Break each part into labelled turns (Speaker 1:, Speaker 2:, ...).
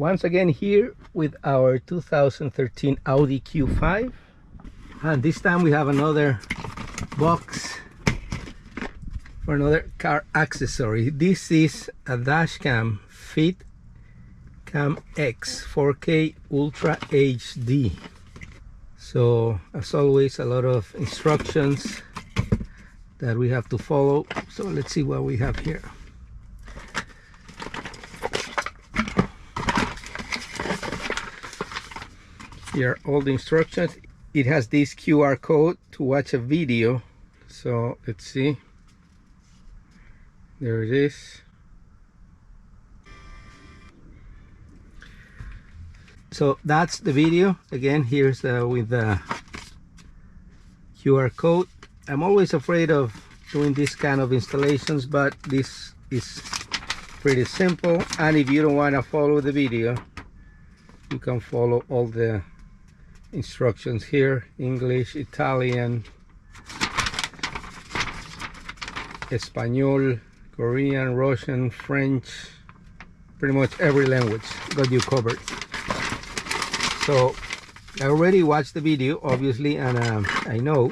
Speaker 1: Once again here with our 2013 Audi Q5, and this time we have another box for another car accessory. This is a dash cam Fitcamx 4K Ultra HD. So as always, a lot of instructions that we have to follow. So let's see what we have here. Here are all the instructions. It has this QR code to watch a video. So let's see. There it is. So that's the video. Again, here's with the QR code. I'm always afraid of doing this kind of installations, but this is pretty simple. And if you don't want to follow the video, you can follow all the instructions here: English, Italian, Espanol, Korean, Russian, French, pretty much every language got you covered. So I already watched the video, obviously, and I know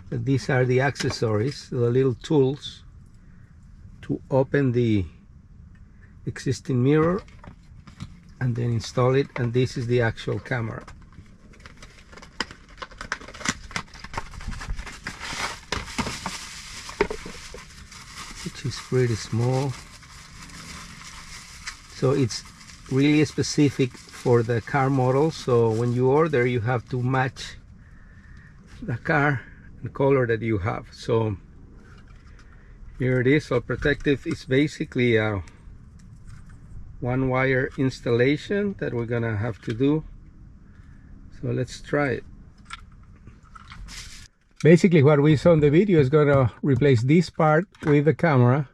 Speaker 1: that these are the accessories, the little tools to open the existing mirror and then install it, and this is the actual camera. Which is pretty small. So it's really specific for the car model, so when you order you have to match the car and color that you have. So here it is. So protective is basically a one wire installation that we're gonna have to do. So let's try it. Basically what we saw in the video is gonna replace this part with the camera,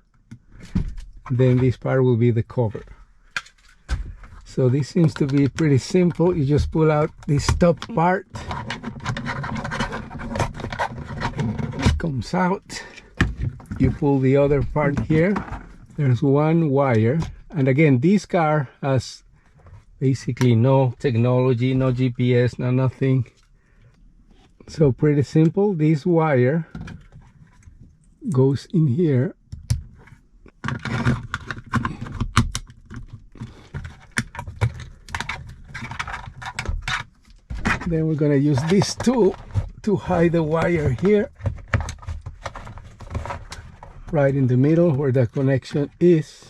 Speaker 1: then this part will be the cover. So this seems to be pretty simple. You just pull out this top part, it comes out, you pull the other part here, there's one wire. And again, this car has basically no technology, no GPS, no nothing. So pretty simple. This wire goes in here. Then we're gonna use this tool to hide the wire here, right in the middle where the connection is.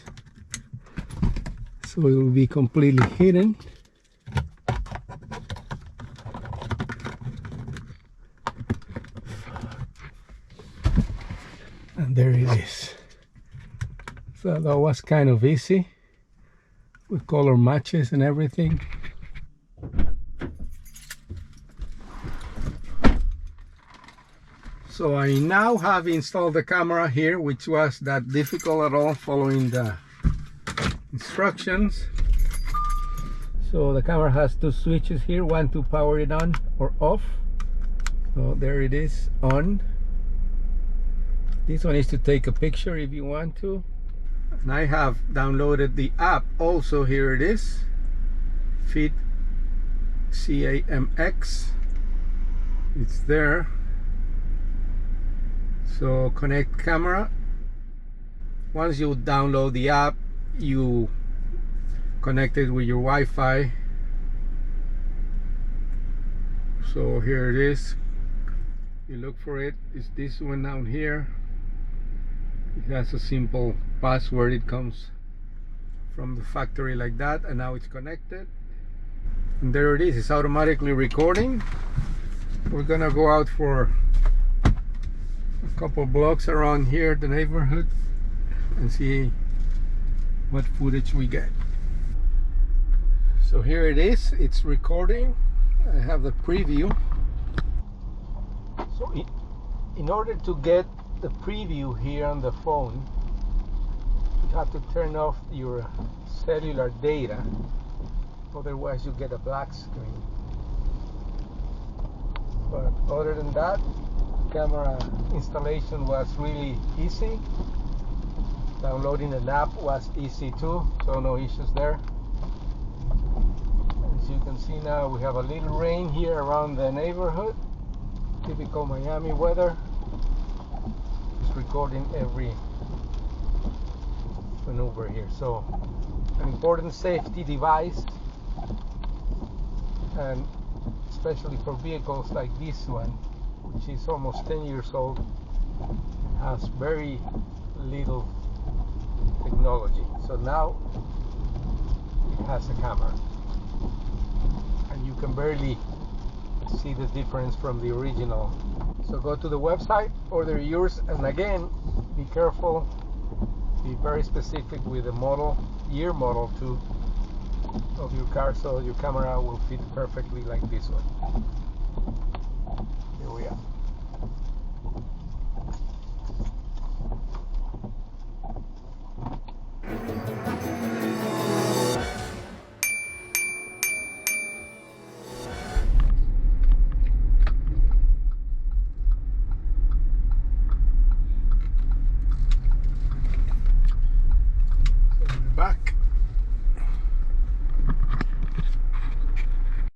Speaker 1: So it will be completely hidden. And there it is. So that was kind of easy with color matches and everything. So I now have installed the camera here, which was that difficult at all, following the instructions. So the camera has two switches here, one to power it on or off. So there it is, on. This one is to take a picture if you want to. And I have downloaded the app also. Here it is, Fitcamx. It's there. So connect camera. Once you download the app, you connect it with your Wi-Fi. So here it is. You look for it. It's this one down here. It has a simple password. It comes from the factory like that, and now it's connected. And there it is. It's automatically recording. We're gonna go out for a couple blocks around here, the neighborhood, and see what footage we get. So here it is, it's recording. I have the preview. So in order to get the preview here on the phone, you have to turn off your cellular data, otherwise you get a black screen. But other than that, camera installation was really easy. Downloading an app was easy too, so no issues there. As you can see now, we have a little rain here around the neighborhood. Typical Miami weather. Just recording every maneuver here. So, an important safety device, and especially for vehicles like this one, which is almost 10 years old, has very little technology. So now it has a camera, and you can barely see the difference from the original. So go to the website, order yours, and again, be careful, be very specific with the model, year model too, of your car, so your camera will fit perfectly like this one. Here we are.